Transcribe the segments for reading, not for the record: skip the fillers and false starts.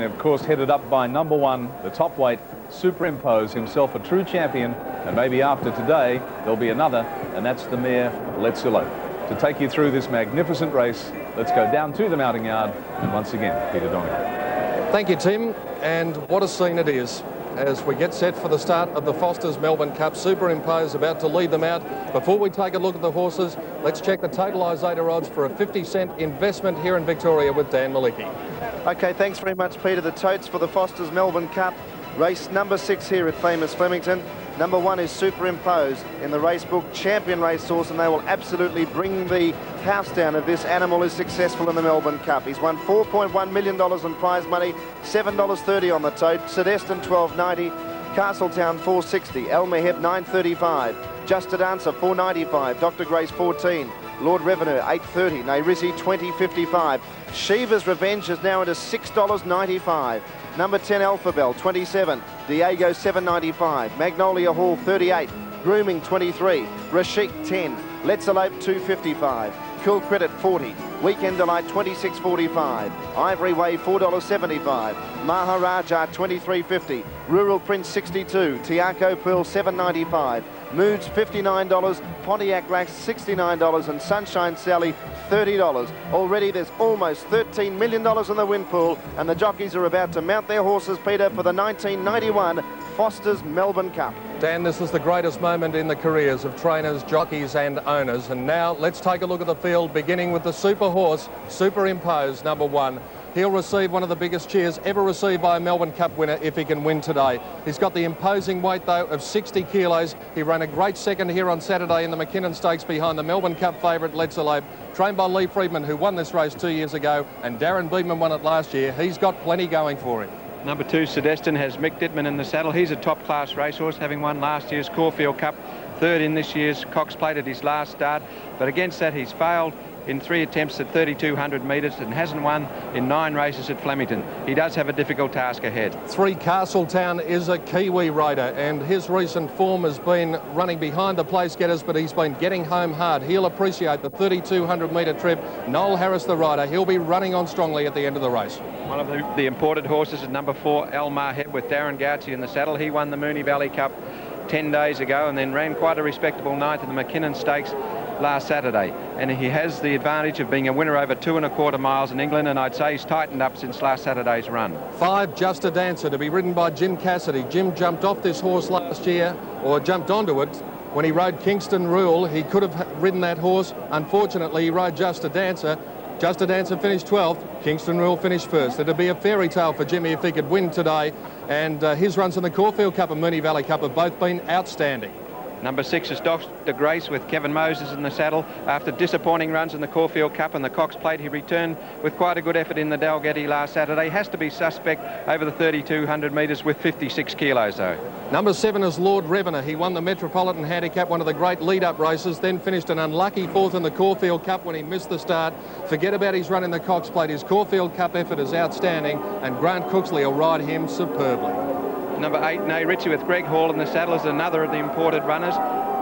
Of course, headed up by number 1, the top weight, Superimpose, himself a true champion. And maybe after today, there'll be another, and that's the mare, Let's Elope. To take you through this magnificent race, let's go down to the mounting yard. And once again, Peter Dongan. Thank you, Tim. And what a scene it is as we get set for the start of the Foster's Melbourne Cup. Superimpose about to lead them out. Before we take a look at the horses, let's check the totalisator odds for a 50-cent investment here in Victoria with Dan Malicki. OK, thanks very much, Peter. The totes for the Foster's Melbourne Cup. Race number 6 here at Famous Flemington. Number 1 is Superimpose in the race book, champion racehorse, and they will absolutely bring the house down if this animal is successful in the Melbourne Cup. He's won $4.1 million in prize money, $7.30 on the tote. Sedestin $12.90, Castletown $4.60, El Meheb $9.35, Just a Dancer $4.95, Dr. Grace $14, Lord Revenue $8.30, Nairisi $20.55. Shiva's Revenge is now into $6.95. Number 10 Alphabel $27, Diego $7.95, Magnolia Hall $38, Grooming $23, Rashik $10, Let's Elope $2.55, Cool Credit $40, Weekend Delight $26.45, Ivory Wave $4.75, Maharaja $23.50, Rural Prince $62, Tiaco Pearl $7.95, Moods $59, Pontiac Lax $69, and Sunshine Sally $30. Already there's almost $13 million in the win pool, and the jockeys are about to mount their horses, Peter, for the 1991 Foster's Melbourne Cup. Dan, this is the greatest moment in the careers of trainers, jockeys and owners. And now let's take a look at the field, beginning with the super horse, Superimpose, number 1. He'll receive one of the biggest cheers ever received by a Melbourne Cup winner if he can win today. He's got the imposing weight, though, of 60 kilos. He ran a great second here on Saturday in the McKinnon Stakes behind the Melbourne Cup favourite, Let's Elope, trained by Lee Friedman, who won this race 2 years ago, and Darren Beedman won it last year. He's got plenty going for him. Number 2, Sedestin, has Mick Dittman in the saddle. He's a top-class racehorse, having won last year's Caulfield Cup, 3rd in this year's Cox Plate at his last start. But against that, he's failed in 3 attempts at 3,200 metres and hasn't won in 9 races at Flemington. He does have a difficult task ahead. 3, Castletown is a Kiwi rider, and his recent form has been running behind the place getters, but he's been getting home hard. He'll appreciate the 3,200 metre trip. Noel Harris, the rider, he'll be running on strongly at the end of the race. One of the imported horses is number 4, El Meheb, with Darren Gauci in the saddle. He won the Moonee Valley Cup 10 days ago and then ran quite a respectable 9th in the McKinnon Stakes last Saturday, and he has the advantage of being a winner over 2¼ miles in England, and I'd say he's tightened up since last Saturday's run. 5, Just a Dancer, to be ridden by Jim Cassidy. Jim jumped off this horse last year, or jumped onto it when he rode Kingston Rule. He could have ridden that horse. Unfortunately, he rode Just a Dancer. Just a Dancer finished 12th, Kingston Rule finished 1st. It'd be a fairy tale for Jimmy if he could win today, and his runs in the Caulfield Cup and Moonee Valley Cup have both been outstanding. Number 6 is Dr. Grace with Kevin Moses in the saddle. After disappointing runs in the Caulfield Cup and the Cox Plate, he returned with quite a good effort in the Dalgety last Saturday. Has to be suspect over the 3,200 metres with 56 kilos, though. Number 7 is Lord Revenue. He won the Metropolitan Handicap, one of the great lead-up races, then finished an unlucky 4th in the Caulfield Cup when he missed the start. Forget about his run in the Cox Plate. His Caulfield Cup effort is outstanding, and Grant Cooksley will ride him superbly. Number 8, Nairisi with Greg Hall in the saddle, is another of the imported runners.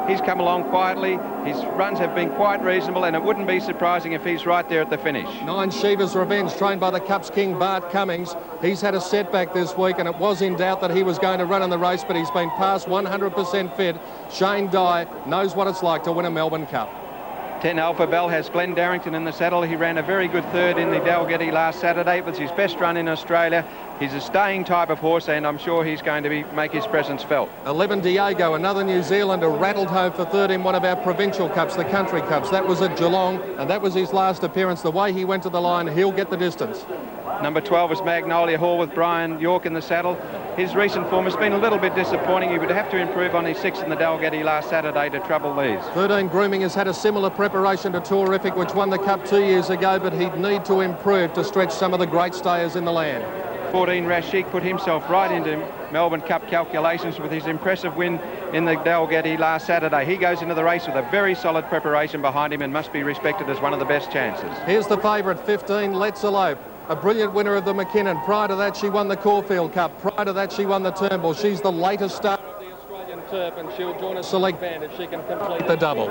He's come along quietly. His runs have been quite reasonable, and it wouldn't be surprising if he's right there at the finish. 9, Shiva's Revenge, trained by the Cup's King, Bart Cummings. He's had a setback this week, and it was in doubt that he was going to run in the race, but he's been past 100% fit. Shane Dye knows what it's like to win a Melbourne Cup. 10, Alpha Bell, has Glenn Darrington in the saddle. He ran a very good 3rd in the Dalgety last Saturday. It was his best run in Australia. He's a staying type of horse, and I'm sure he's going to make his presence felt. 11, Diego, another New Zealander, rattled home for 3rd in one of our provincial cups, the Country Cups. That was at Geelong, and that was his last appearance. The way he went to the line, he'll get the distance. Number 12 is Magnolia Hall with Brian York in the saddle. His recent form has been a little bit disappointing. He would have to improve on his 6th in the Dalgety last Saturday to trouble these. 13, Grooming, has had a similar preparation to Tourific, which won the Cup 2 years ago, but he'd need to improve to stretch some of the great stayers in the land. 14, Rashik, put himself right into Melbourne Cup calculations with his impressive win in the Dalgety last Saturday. He goes into the race with a very solid preparation behind him and must be respected as one of the best chances. Here's the favourite, 15, Let's Elope. A brilliant winner of the McKinnon. Prior to that, she won the Caulfield Cup. Prior to that, she won the Turnbull. She's the latest star of the Australian Turf, and she'll join a select band if she can complete the double.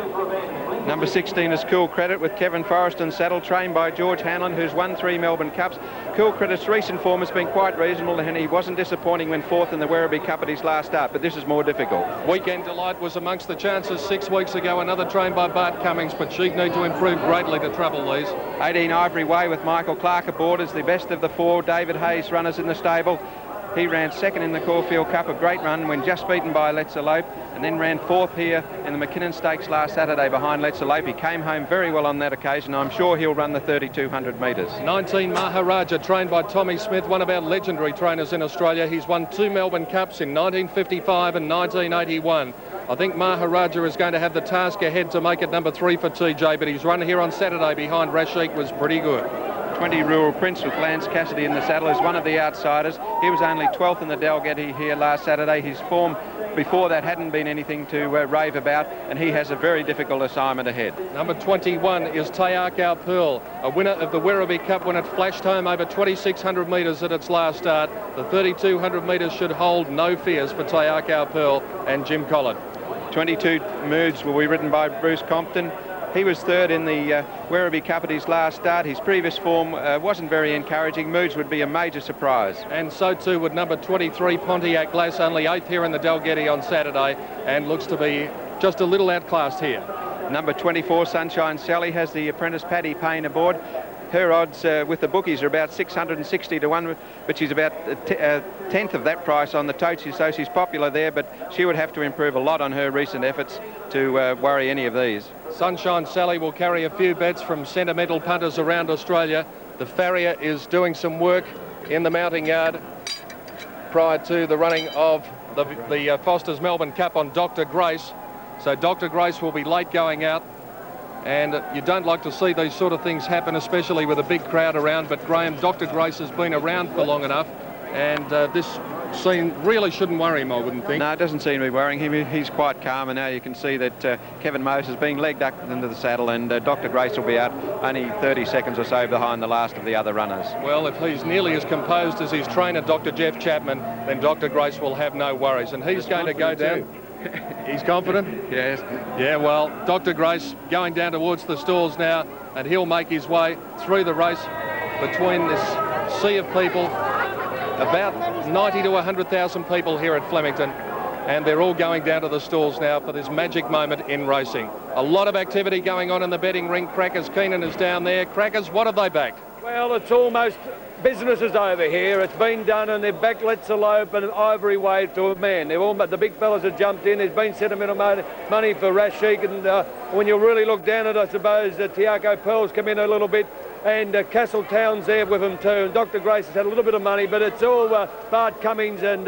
Number 16 is Cool Credit with Kevin Forrest and saddle, trained by George Hanlon, who's won 3 Melbourne Cups. Cool Credit's recent form has been quite reasonable, and he wasn't disappointing when 4th in the Werribee Cup at his last start, but this is more difficult. Weekend Delight was amongst the chances 6 weeks ago, another trained by Bart Cummings, but she'd need to improve greatly to trouble these. 18 Ivory Way with Michael Clark aboard is the best of the 4 David Hayes runners in the stable. He ran 2nd in the Caulfield Cup, a great run when just beaten by Let's Elope, and then ran 4th here in the McKinnon Stakes last Saturday behind Let's Elope. He came home very well on that occasion. I'm sure he'll run the 3,200 metres. 19 Maharaja, trained by Tommy Smith, one of our legendary trainers in Australia. He's won 2 Melbourne Cups in 1955 and 1981. I think Maharaja is going to have the task ahead to make it number 3 for TJ, but his run here on Saturday behind Rashik was pretty good. 20 Rural Prince with Lance Cassidy in the saddle is one of the outsiders. He was only 12th in the Dalgety here last Saturday. His form before that hadn't been anything to rave about, and he has a very difficult assignment ahead. Number 21 is Tayakau Pearl, a winner of the Werribee Cup when it flashed home over 2,600 metres at its last start. The 3,200 metres should hold no fears for Tayakau Pearl and Jim Collett. 22 Moods will be ridden by Bruce Compton. He was 3rd in the Werribee Cup at his last start. His previous form wasn't very encouraging. Moods would be a major surprise. And so too would number 23 Pontiac Glass, only 8th here in the Dalgety on Saturday, and looks to be just a little outclassed here. Number 24 Sunshine Sally has the apprentice Paddy Payne aboard. Her odds with the bookies are about 660 to 1, but she's about a 10th of that price on the totes, so she's popular there, but she would have to improve a lot on her recent efforts to worry any of these. Sunshine Sally will carry a few bets from sentimental punters around Australia. The farrier is doing some work in the mounting yard prior to the running of the Foster's Melbourne Cup on Dr. Grace. So Dr. Grace will be late going out. And you don't like to see these sort of things happen, especially with a big crowd around. But Graham, Dr. Grace has been around for long enough, and this scene really shouldn't worry him, I wouldn't think. No, it doesn't seem to be worrying him. He's quite calm, and now you can see that Kevin Mose is being legged up into the saddle, and Dr. Grace will be out only 30 seconds or so behind the last of the other runners. Well, if he's nearly as composed as his trainer, Dr. Jeff Chapman, then Dr. Grace will have no worries, and he's going to go down. He's confident? Yes. Yeah, well, Dr. Grace going down towards the stalls now, and he'll make his way through the race between this sea of people. About 90 to 100,000 people here at Flemington, and they're all going down to the stalls now for this magic moment in racing. A lot of activity going on in the betting ring. Crackers Keenan is down there. Crackers, what have they backed? Well, it's almost business is over here. It's been done, and they've backed Let's Elope and Ivory Way to a man. They've all, the big fellas have jumped in. There's been sentimental money for Rashik, and when you really look down at it, I suppose Tayakau Pearl's come in a little bit, and Castletown's there with him too. And Dr. Grace has had a little bit of money, but it's all Bart Cummings and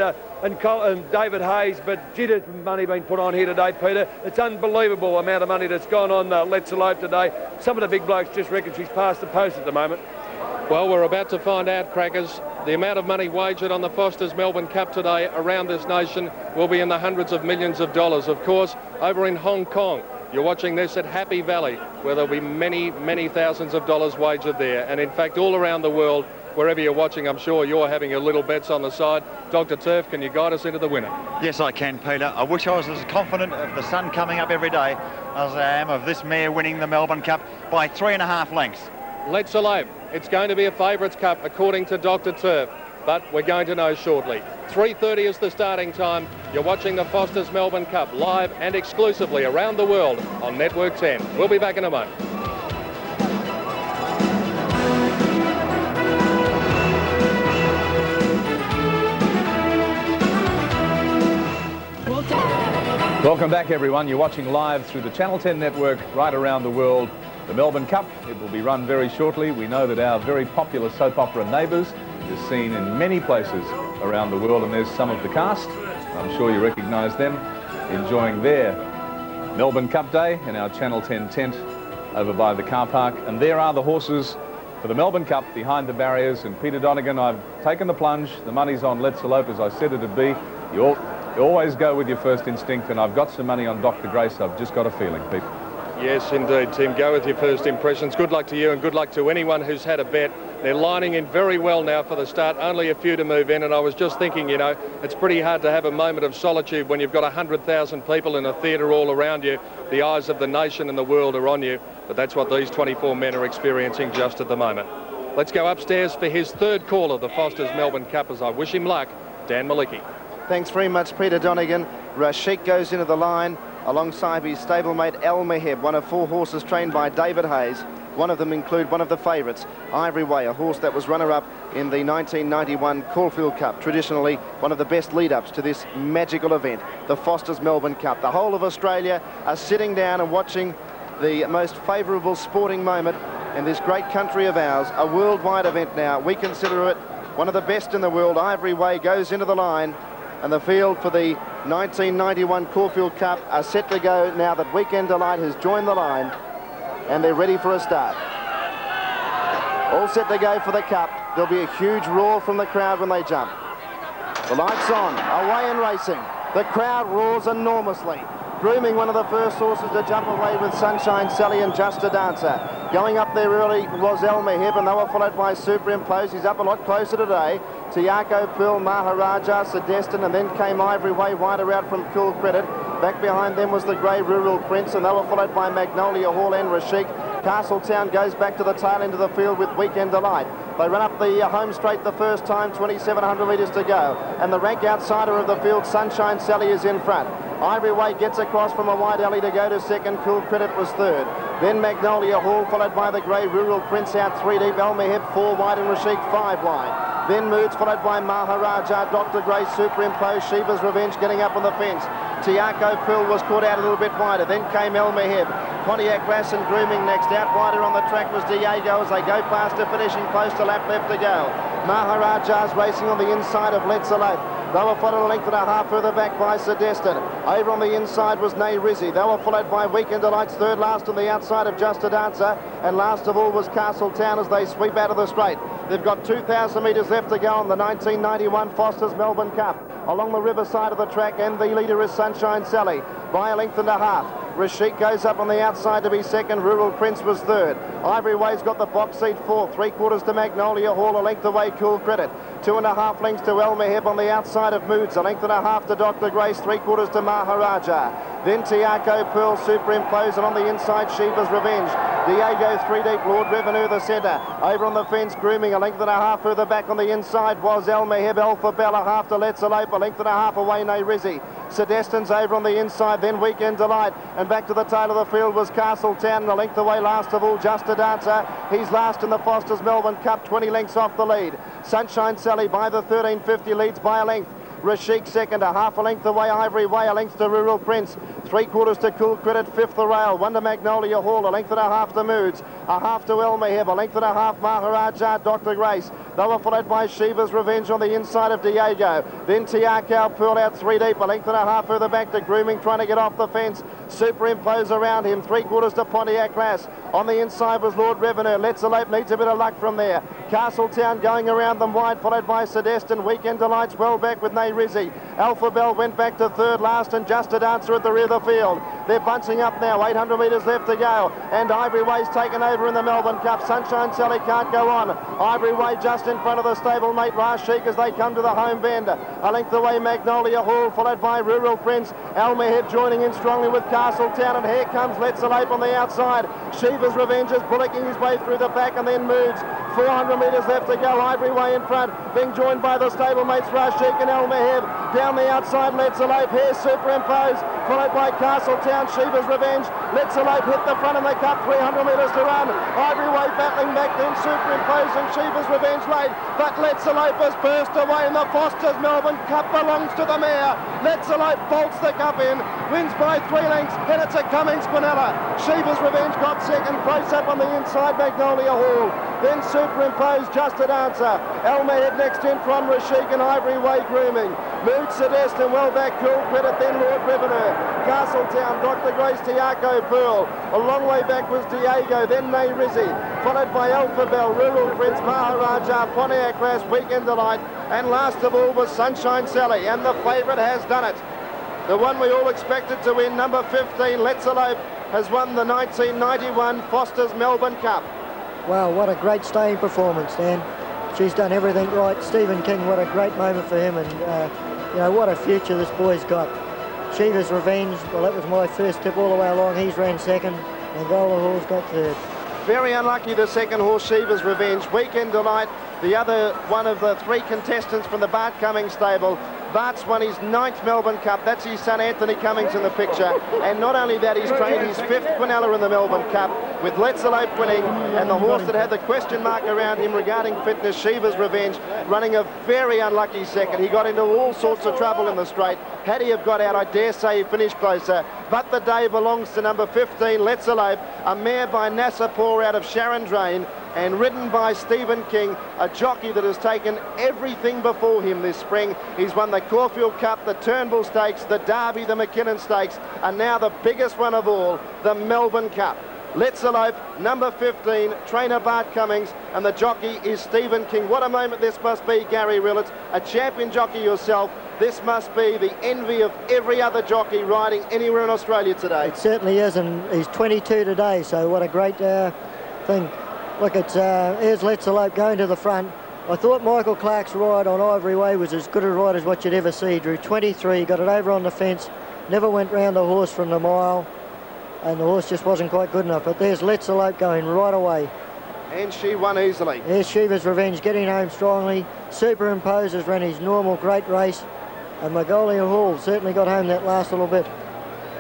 David Hayes. But gee, there's money being put on here today, Peter. It's unbelievable amount of money that's gone on Let's Elope today. Some of the big blokes just reckon she's past the post at the moment. Well, we're about to find out, Crackers. The amount of money wagered on the Foster's Melbourne Cup today around this nation will be in the hundreds of millions of dollars. Of course, over in Hong Kong, you're watching this at Happy Valley, where there'll be many, many thousands of dollars wagered there. And in fact, all around the world, wherever you're watching, I'm sure you're having your little bets on the side. Dr. Turf, can you guide us into the winner? Yes, I can, Peter. I wish I was as confident of the sun coming up every day as I am of this mare winning the Melbourne Cup by 3.5 lengths. Let's Elope. It's going to be a favourites cup according to Dr. Turf, but we're going to know shortly. 3:30 is the starting time. You're watching the Foster's Melbourne Cup live and exclusively around the world on Network 10. We'll be back in a moment. Welcome back, everyone. You're watching live through the Channel 10 network right around the world. The Melbourne Cup, it will be run very shortly. We know that our very popular soap opera Neighbours is seen in many places around the world, and there's some of the cast. I'm sure you recognise them enjoying their Melbourne Cup day in our Channel 10 tent over by the car park. And there are the horses for the Melbourne Cup behind the barriers. And Peter Donegan, I've taken the plunge. The money's on Let's Elope, as I said it'd be. You always go with your first instinct, and I've got some money on Dr. Grace. I've just got a feeling, Pete. Yes, indeed, Tim. Go with your first impressions. Good luck to you, and good luck to anyone who's had a bet They're lining in very well now for the start, only a few to move in, and I was just thinking, you know, it's pretty hard to have a moment of solitude when you've got 100,000 people in a theatre all around you. The eyes of the nation and the world are on you, but that's what these 24 men are experiencing just at the moment. Let's go upstairs for his third call of the Foster's Melbourne Cup as I wish him luck, Dan Malicki. Thanks very much, Peter Donegan. Rashik goes into the line alongside his stablemate El Meheb, one of 4 horses trained by David Hayes. One of them include one of the favourites, Ivory Way, a horse that was runner-up in the 1991 Caulfield Cup, traditionally one of the best lead-ups to this magical event, the Foster's Melbourne Cup. The whole of Australia are sitting down and watching the most favourable sporting moment in this great country of ours, a worldwide event now. We consider it one of the best in the world. Ivory Way goes into the line, and the field for the 1991 Caulfield Cup are set to go now that Weekend Delight has joined the line, and they're ready for a start. All set to go for the Cup. There'll be a huge roar from the crowd when they jump. The lights on, away and racing. The crowd roars enormously. Grooming one of the first horses to jump away with Sunshine Sally and Just a Dancer. Going up there early was El Meheb, and they were followed by Superimpose. He's up a lot closer today. Tiago Pearl, Maharaja, Sedestin, and then came Ivory Way wider out from Cool Credit. Back behind them was the Grey Rural Prince, and they were followed by Magnolia Hall and Rashik. Castletown goes back to the tail end of the field with Weekend Delight. They run up the home straight the first time, 2,700 metres to go. And the rank outsider of the field, Sunshine Sally, is in front. Ivory Way gets across from a wide alley to go to second. Cool Credit was third. Then Magnolia Hall, followed by the Grey Rural Prince out 3 deep. El Meheb 4 wide and Rashik 5 wide. Then Moods, followed by Maharaja, Dr. Grey, Superimpose, Shiva's Revenge getting up on the fence. Tiago Pearl was caught out a little bit wider. Then came El Meheb. Pontiac Grass and Grooming next. Out wider on the track was Diego as they go past her, finishing close to lap left to go. Maharaja's racing on the inside of Let's Elope. They were followed a length and a half further back by Sedestin. Over on the inside was Nay Rizzi. They were followed by Weekend Delight's third last on the outside of Just a Dancer. And last of all was Castletown as they sweep out of the straight. They've got 2,000 metres left to go on the 1991 Foster's Melbourne Cup. Along the riverside of the track, and the leader is Sunshine Sally by a length and a half. Rashik goes up on the outside to be second. Rural Prince was third. Ivory Way's got the box seat fourth. 3/4 to Magnolia Hall, a length away Cool Credit. 2.5 lengths to El Meheb on the outside of Moods. A length and a half to Dr. Grace. 3/4 to Maharaja. Then Tiago Pearl, Superimpose, and on the inside Shiva's Revenge. Diego 3 deep, Lord Revenue the centre. Over on the fence, Grooming, a length and a half further back on the inside was El Meheb. Alpha Bell, a half to Let's Elope, a length and a half away Nay Rizzi. Sedestin's over on the inside, then Weekend Delight, and back to the tail of the field was Castletown, and a length away last of all Just a Dancer. He's last in the Foster's Melbourne Cup, 20 lengths off the lead. Sunshine Sally by the 13.50 leads by a length. Rashik second, a half a length away Ivory Way, a length to Rural Prince. 3/4 to Cool Credit, fifth the rail. 1 to Magnolia Hall, a length and a half to Moods. A half to El Meheb, a length and a half Maharaja, Dr. Grace. They were followed by Shiva's Revenge on the inside of Diego. Then Tiago Pearl out 3 deep, a length and a half further back to Grooming, trying to get off the fence. Superimpose around him, 3/4 to Pontiac Glass. On the inside was Lord Revenue. Let's Elope needs a bit of luck from there. Castletown going around them wide, followed by Sedestin. Weekend Delight's well back with Nay Rizzi. Alpha Bell went back to third last, and Just a Dancer at the rear of the field. They're bunching up now, 800 metres left to go, and Ivory Way's taken over in the Melbourne Cup. Sunshine Sally can't go on. Ivory Way just in front of the stablemate Rashik as they come to the home bend. A length away Magnolia Hall, followed by Rural Prince. El Meheb joining in strongly with Castletown, and here comes Let's Elope on the outside. Shiva's Revenge is bullocking his way through the back, and then Moods. 400 metres left to go. Ivory Way in front, being joined by the stablemates Rashik and El Meheb. Down the outside, Let's Elope. Here Superimpose, followed by Castletown. Shiva's Revenge. Let's Elope hit the front in the cup. 300 metres to run. Ivory Way battling back, then Superimpose and Shiva's Revenge late. But Let's Elope has burst away, and the Foster's Melbourne Cup belongs to the mare. Let's Elope bolts the cup in, wins by 3 lengths, and it's a Cummings Quinella. Shiva's Revenge got second, close up on the inside Magnolia Hall. Then Superimpose, Just a Dancer. El Meheb next in from Rashik and Ivory Way Grooming. Mood Sedestin, well back Cool Credit, then Lord Revenue. Castletown, Dr. Grace, Tiago Pearl. A long way back was Diego, then Nay Rizzi. Followed by Alpha Bell, Rural Prince, Maharaja, Pontiac Glass, Weekend Delight. And last of all was Sunshine Sally, and the favourite has done it. The one we all expected to win, number 15, Let's Elope, has won the 1991 Foster's Melbourne Cup. Wow, what a great staying performance, Dan. She's done everything right. Stephen King, what a great moment for him, and you know, what a future this boy's got. Shiva's Revenge, well, that was my first tip all the way along. He's ran second, and Gola Hall's got third. Very unlucky, the second horse, Shiva's Revenge. Weekend Delight, the other one of the three contestants from the Bart Cummings stable. Bart's won his 9th Melbourne Cup. That's his son Anthony Cummings in the picture. And not only that, he's trained his 5th Quinella in the Melbourne Cup, with Let's Elope winning, and the horse that had the question mark around him regarding fitness, Shiva's Revenge, running a very unlucky second. He got into all sorts of trouble in the straight. Had he have got out, I dare say he finished closer. But the day belongs to number 15, Let's Elope, a mare by Nasser Poor out of Sharon Drain, and ridden by Stephen King, a jockey that has taken everything before him this spring. He's won the Caulfield Cup, the Turnbull Stakes, the Derby, the McKinnon Stakes, and now the biggest one of all, the Melbourne Cup. Let's Elope, number 15, trainer Bart Cummings, and the jockey is Stephen King. What a moment this must be, Gary Willits, a champion jockey yourself. This must be the envy of every other jockey riding anywhere in Australia today. It certainly is, and he's 22 today, so what a great thing. Look, here's Let's Elope going to the front. I thought Michael Clark's ride on Ivory Way was as good a ride as what you'd ever see. Drew 23, got it over on the fence, never went round the horse from the mile, and the horse just wasn't quite good enough. But there's Let's Elope going right away. And she won easily. Here's Shiva's Revenge getting home strongly. Superimpose has run his normal great race, and Magnolia Hall certainly got home that last little bit.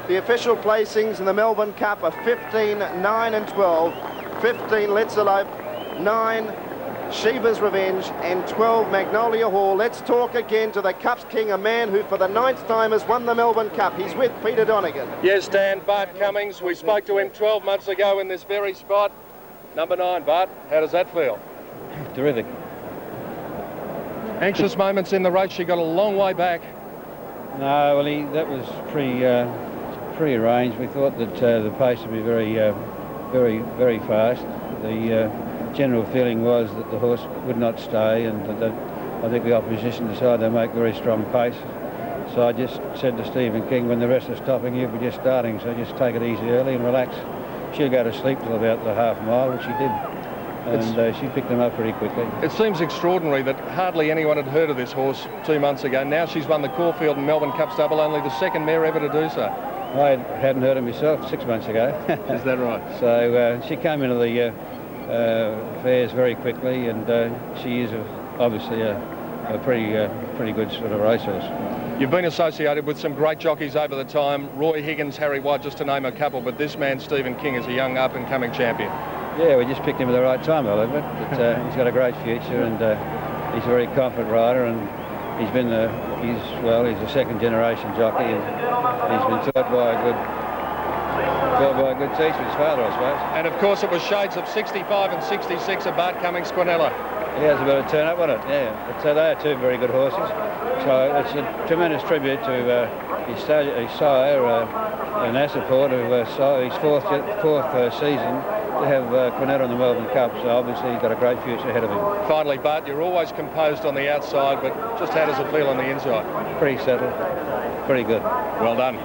The official placings in the Melbourne Cup are 15, 9 and 12. 15, Let's Elope, 9, Shiva's Revenge, and 12, Magnolia Hall. Let's talk again to the Cup's King, a man who for the 9th time has won the Melbourne Cup. He's with Peter Donegan. Yes, Dan, Bart Cummings. We spoke to him 12 months ago in this very spot. Number 9, Bart, how does that feel? Terrific. Anxious moments in the race. She got a long way back. No, well, that was pre-arranged. We thought that the pace would be very fast. The general feeling was that the horse would not stay, and that I think the opposition decided to make very strong pace. So I just said to Stephen King, when the rest are stopping, you'll be just starting, so just take it easy early and relax. She'll go to sleep till about the half mile, which she did. And she picked them up pretty quickly. It seems extraordinary that hardly anyone had heard of this horse 2 months ago. Now she's won the Caulfield and Melbourne Cup double, only the second mare ever to do so. I hadn't heard of myself 6 months ago. Is that right? So she came into the fairs very quickly, and she is obviously a pretty good sort of racehorse. You've been associated with some great jockeys over the time, Roy Higgins, Harry White, just to name a couple, but this man, Stephen King, is a young up-and-coming champion. Yeah, we just picked him at the right time, I believe it. But he's got a great future, and he's a very confident rider, and he's a second-generation jockey, and he's been taught by a good teacher, his father, I suppose. And of course, it was shades of 65 and 66 of Bart Cummings Quinella. He has a bit of turn up on it, yeah. But they are two very good horses. So it's a tremendous tribute to his sire, Nassaport, who his fourth season to have Quinella in the Melbourne Cup. So obviously he's got a great future ahead of him. Finally, Bart, you're always composed on the outside, but just how does it feel on the inside? Pretty settled, pretty good. Well done.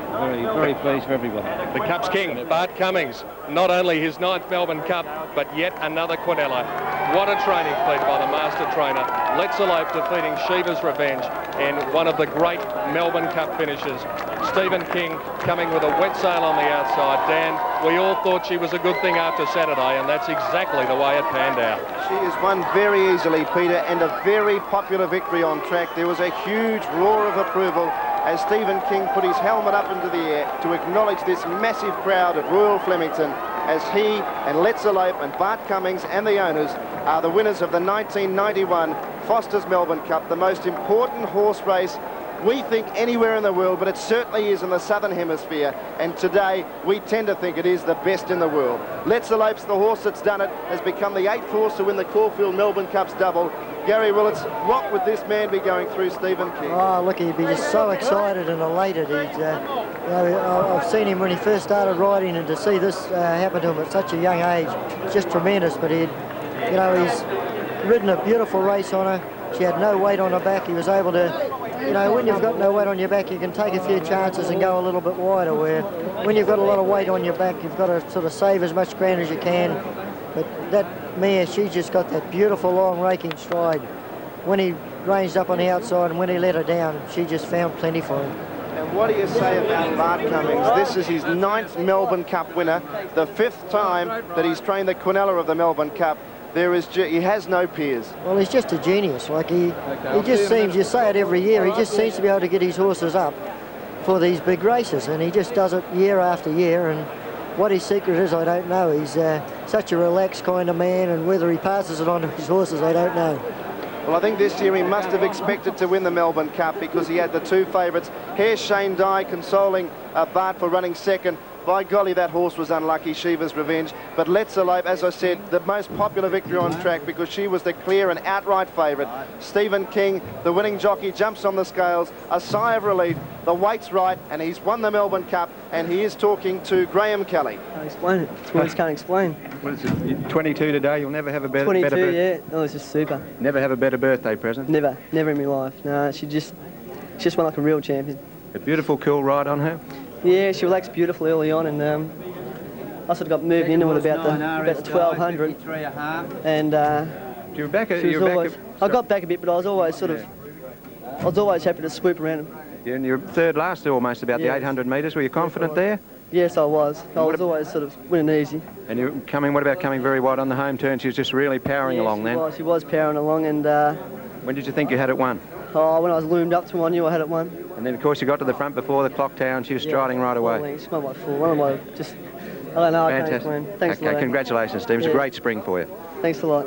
Very pleased for everyone. The Cup's King, Bart Cummings, not only his 9th Melbourne Cup, but yet another Quinella. What a training fleet by the master trainer. Let's Elope defeating Shiva's Revenge, and one of the great Melbourne Cup finishes. Stephen King coming with a wet sail on the outside. Dan, we all thought she was a good thing after Saturday, and that's exactly the way it panned out. She has won very easily, Peter, and a very popular victory on track. There was a huge roar of approval as Stephen King put his helmet up into the air to acknowledge this massive crowd at Royal Flemington, as he and Let's Elope and Bart Cummings and the owners are the winners of the 1991 Foster's Melbourne Cup, the most important horse race we think anywhere in the world, but it certainly is in the Southern Hemisphere, and today we tend to think it is the best in the world. Let's Elope's the horse that's done it, has become the 8th horse to win the Caulfield Melbourne Cups double. Gary Willits, what would this man be going through, Stephen King? Oh, look, he'd be just so excited and elated. I've seen him when he first started riding, and to see this happen to him at such a young age, it's just tremendous. But he's ridden a beautiful race on her. She had no weight on her back. He was able to, when you've got no weight on your back, you can take a few chances and go a little bit wider, where when you've got a lot of weight on your back, you've got to sort of save as much ground as you can. But that mare, she just got that beautiful long raking stride. When he ranged up on the outside and when he let her down, she just found plenty for him. And what do you say about Bart Cummings? This is his 9th Melbourne Cup winner, the 5th time that he's trained the Quinella of the Melbourne Cup. He has no peers. Well, he's just a genius. Like he just seems, you say it every year, he just seems to be able to get his horses up for these big races, and he just does it year after year. And what his secret is, I don't know. He's such a relaxed kind of man, and whether he passes it on to his horses, I don't know. Well, I think this year he must have expected to win the Melbourne Cup because he had the 2 favourites. Here, Shane Dye consoling Bart for running second. By golly, that horse was unlucky, Shiva's Revenge. But Let's Elope, as I said, the most popular victory on track because she was the clear and outright favourite. Stephen King, the winning jockey, jumps on the scales. A sigh of relief. The weight's right, and he's won the Melbourne Cup, and he is talking to Graham Kelly. Can't explain it. It's words can't explain. What is it? 22 today. You'll never have a better 22, birthday. yeah. Oh, it's just super. Never have a better birthday present. Never in my life. No, she just won like a real champion. A beautiful, cool ride on her. Yeah, she relaxed beautifully early on, and I sort of got moved into it about the 1200. And you were back. I got back a bit, but I was always happy to swoop around him. Yeah, and you're third last almost about the 800 metres. Were you confident there? Yes, I was. I was always sort of winning easy. And you what about coming very wide on the home turn? She was just really powering along then. She was powering along, and when did you think you had it won? Oh, when I was loomed up to her, I knew I had it won. And then, of course, you got to the front before the clock tower, she was striding right away. She won by 4. One of my just, I don't know, I can't explain. Thanks a lot. Congratulations, Steve. It's a great spring for you. Thanks a lot.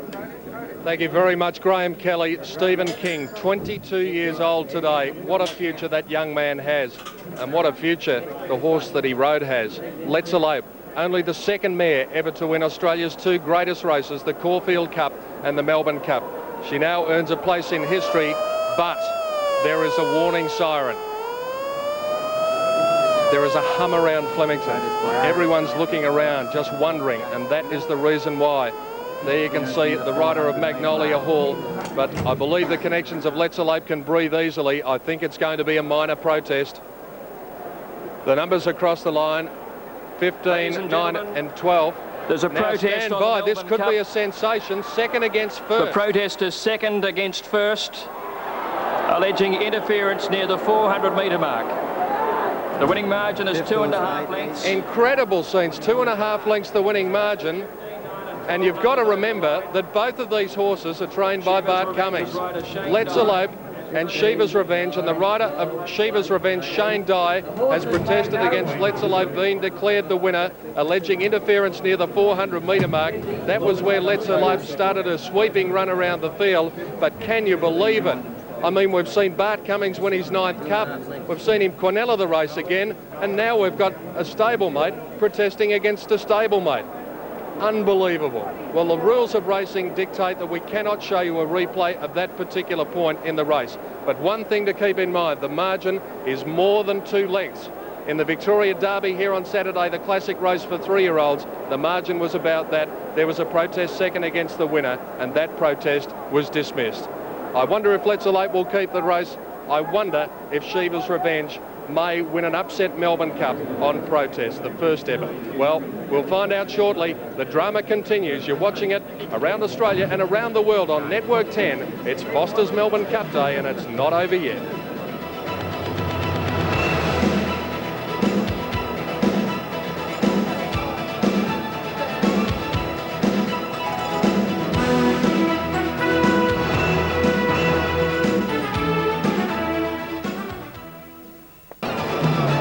Thank you very much, Graham Kelly. Stephen King, 22 years old today. What a future that young man has. And what a future the horse that he rode has. Let's Elope, only the 2nd mare ever to win Australia's 2 greatest races, the Caulfield Cup and the Melbourne Cup. She now earns a place in history, but there is a warning siren. There is a hum around Flemington. Everyone's looking around, just wondering, and that is the reason why. There you can see the rider of Magnolia Hall, but I believe the connections of Let's Elope can breathe easily. I think it's going to be a minor protest. The numbers across the line, 15, 9 and 12. There's a protest stand on by. the This Melbourne could be a sensation. Second against first. The protest is second against first, alleging interference near the 400-metre mark. The winning margin is 2.5 lengths. Incredible scenes, 2.5 lengths the winning margin. And you've got to remember that both of these horses are trained by Bart Cummings. Let's Elope and Shiva's Revenge, and the rider of Shiva's Revenge, Shane Dye, has protested against Let's Elope being declared the winner, alleging interference near the 400-metre mark. That was where Let's Elope started a sweeping run around the field, but can you believe it? I mean, we've seen Bart Cummings win his 9th Cup, we've seen him Quinella the race again, and now we've got a stablemate protesting against a stablemate. Unbelievable. Well, the rules of racing dictate that we cannot show you a replay of that particular point in the race. But one thing to keep in mind, the margin is more than 2 lengths. In the Victoria Derby here on Saturday, the classic race for 3-year-olds, the margin was about that. There was a protest second against the winner, and that protest was dismissed. I wonder if Let's Elope will keep the race. I wonder if Shiva's Revenge may win an upset Melbourne Cup on protest, the first ever. Well, we'll find out shortly. The drama continues. You're watching it around Australia and around the world on Network 10. It's Foster's Melbourne Cup Day, and it's not over yet.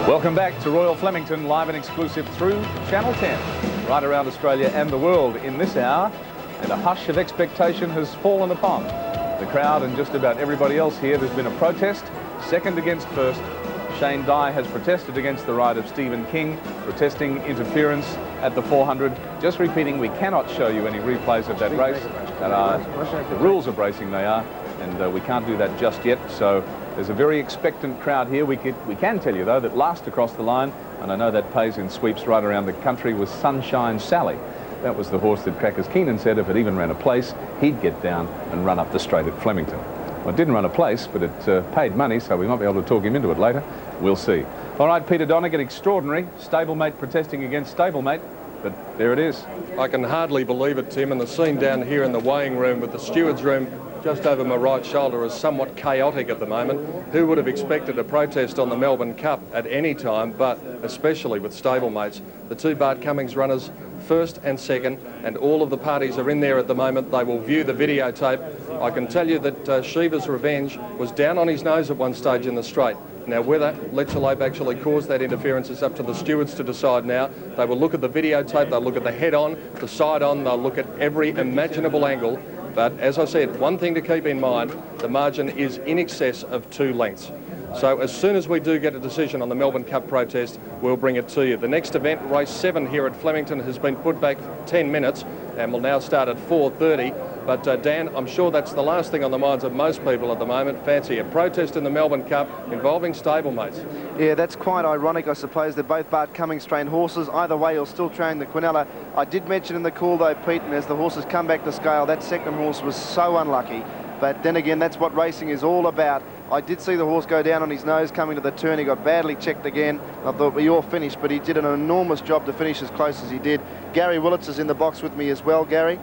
Welcome back to Royal Flemington, live and exclusive through Channel 10, right around Australia and the world in this hour, and a hush of expectation has fallen upon the crowd and just about everybody else here. There's been a protest, second against first. Shane Dye has protested against the ride of Stephen King, protesting interference at the 400. Just repeating, we cannot show you any replays of that race. That are the rules of racing, they are, and we can't do that just yet. So there's a very expectant crowd here. We can tell you, though, that last across the line, and I know that pays in sweeps right around the country, was Sunshine Sally. That was the horse that Crackers Keenan said if it even ran a place, he'd get down and run up the straight at Flemington. Well, it didn't run a place, but it paid money, so we might be able to talk him into it later. We'll see. All right, Peter Donegan, extraordinary. Stablemate protesting against stablemate. but there it is. I can hardly believe it, Tim, and the scene down here in the weighing room with the steward's room just over my right shoulder is somewhat chaotic at the moment. Who would have expected a protest on the Melbourne Cup at any time, but especially with stablemates? The two Bart Cummings runners, first and second, and all of the parties are in there at the moment. They will view the videotape. I can tell you that Shiva's Revenge was down on his nose at one stage in the straight. Now, whether Let's Elope actually caused that interference is up to the stewards to decide now. They will look at the videotape, they'll look at the head-on, the side-on, they'll look at every imaginable angle. But as I said, one thing to keep in mind, the margin is in excess of 2 lengths. So as soon as we do get a decision on the Melbourne Cup protest, we'll bring it to you. The next event, race 7 here at Flemington, has been put back 10 minutes and will now start at 4:30. But Dan, I'm sure that's the last thing on the minds of most people at the moment. Fancy a protest in the Melbourne Cup involving stablemates. Yeah, that's quite ironic, I suppose. They're both Bart Cummings trained horses. Either way, he'll still train the Quinella. I did mention in the call though, Pete, and as the horses come back to scale, that second horse was so unlucky. But then again, that's what racing is all about. I did see the horse go down on his nose coming to the turn. He got badly checked again. I thought we all finished, but he did an enormous job to finish as close as he did. Gary Willits is in the box with me as well. Gary?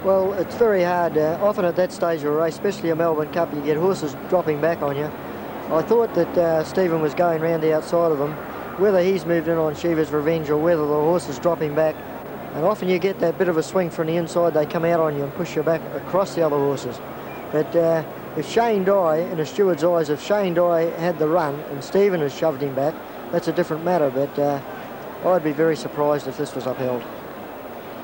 Well, it's very hard. Often at that stage of a race, especially a Melbourne Cup, you get horses dropping back on you. I thought that Stephen was going round the outside of him, whether he's moved in on Shiva's Revenge or whether the horse is dropping back. And often you get that bit of a swing from the inside, they come out on you and push you back across the other horses. But if Shane Dye, in a steward's eyes, if Shane Dye had the run and Stephen has shoved him back, that's a different matter. But I'd be very surprised if this was upheld.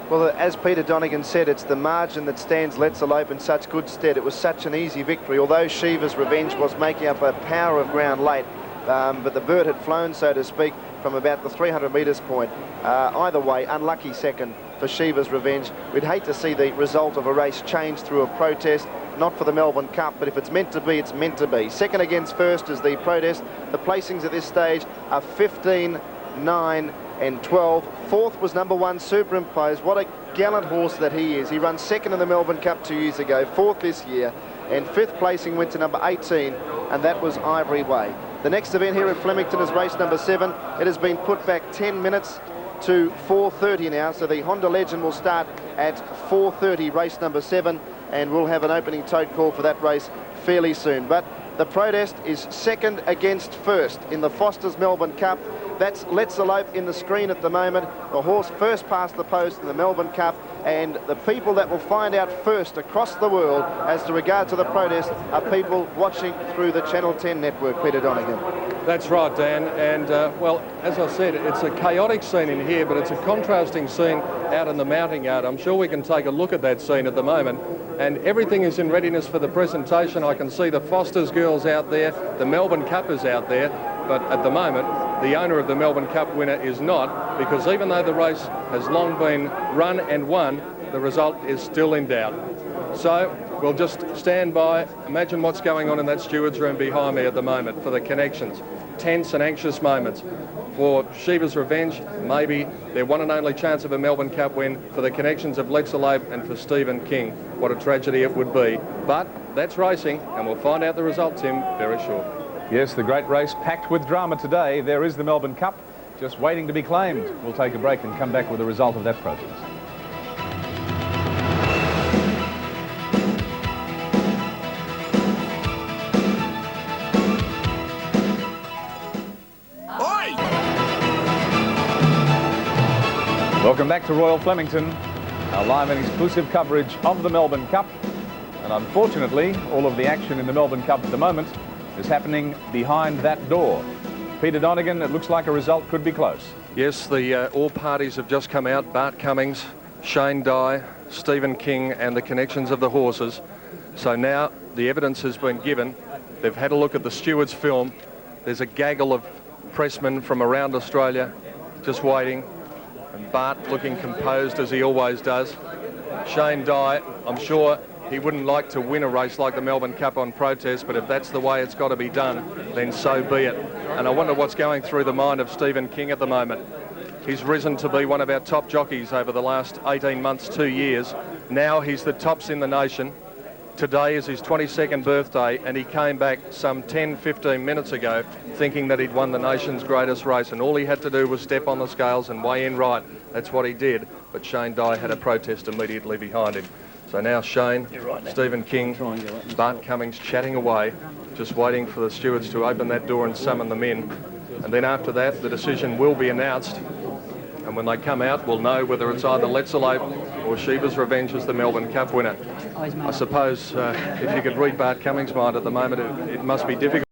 Well, as Peter Donegan said, it's the margin that stands Let's Elope in such good stead. It was such an easy victory, although Shiva's Revenge was making up a power of ground late. But the bird had flown, so to speak, from about the 300 metres point. Either way, unlucky second for Shiva's Revenge. We'd hate to see the result of a race change through a protest, not for the Melbourne Cup, but if it's meant to be, it's meant to be. Second against first is the protest. The placings at this stage are 15, 9 and 12. Fourth was number 1, Superimposed. What a gallant horse that he is. He ran second in the Melbourne Cup 2 years ago, fourth this year, and fifth placing went to number 18, and that was Ivory Way. The next event here at Flemington is race number 7. It has been put back 10 minutes to 4:30 now, so the Honda Legend will start at 4:30, race number 7, and we'll have an opening tote call for that race fairly soon. But the protest is second against first in the Foster's Melbourne Cup. That's Let's Elope in the screen at the moment. The horse first past the post in the Melbourne Cup, and the people that will find out first across the world as to regard to the protest are people watching through the Channel 10 network. Peter Donegan. That's right, Dan, and well, as I said, it's a chaotic scene in here, but it's a contrasting scene out in the mounting yard. I'm sure we can take a look at that scene at the moment, and everything is in readiness for the presentation. I can see the Foster's girls out there, the Melbourne Cup is out there, but at the moment, the owner of the Melbourne Cup winner is not, because even though the race has long been run and won, the result is still in doubt. So we'll just stand by, imagine what's going on in that steward's room behind me at the moment for the connections. Tense and anxious moments. For Shiva's Revenge, maybe their one and only chance of a Melbourne Cup win. For the connections of Let's Elope and for Stephen King, what a tragedy it would be. But that's racing, and we'll find out the result, Tim, very short. Yes, the great race packed with drama today. There is the Melbourne Cup, just waiting to be claimed. We'll take a break and come back with the result of that protest. Welcome back to Royal Flemington, our live and exclusive coverage of the Melbourne Cup. And unfortunately, all of the action in the Melbourne Cup at the moment is happening behind that door. Peter Donegan, it looks like a result could be close. Yes, all parties have just come out. Bart Cummings, Shane Dye, Stephen King and the connections of the horses. So now the evidence has been given. They've had a look at the steward's film. There's a gaggle of pressmen from around Australia just waiting. And Bart looking composed as he always does. Shane Dye, I'm sure he wouldn't like to win a race like the Melbourne Cup on protest, but if that's the way it's got to be done, then so be it. And I wonder what's going through the mind of Stephen King at the moment. He's risen to be one of our top jockeys over the last 18 months, 2 years. Now he's the tops in the nation. Today is his 22nd birthday, and he came back some 10-15 minutes ago thinking that he'd won the nation's greatest race, and all he had to do was step on the scales and weigh in right. That's what he did, but Shane Dye had a protest immediately behind him. So now Shane, Stephen King, Bart Cummings chatting away, just waiting for the stewards to open that door and summon them in. And then after that, the decision will be announced. And when they come out, we'll know whether it's either Let's Elope or Sheba's Revenge as the Melbourne Cup winner. I suppose if you could read Bart Cummings' mind at the moment, it must be difficult.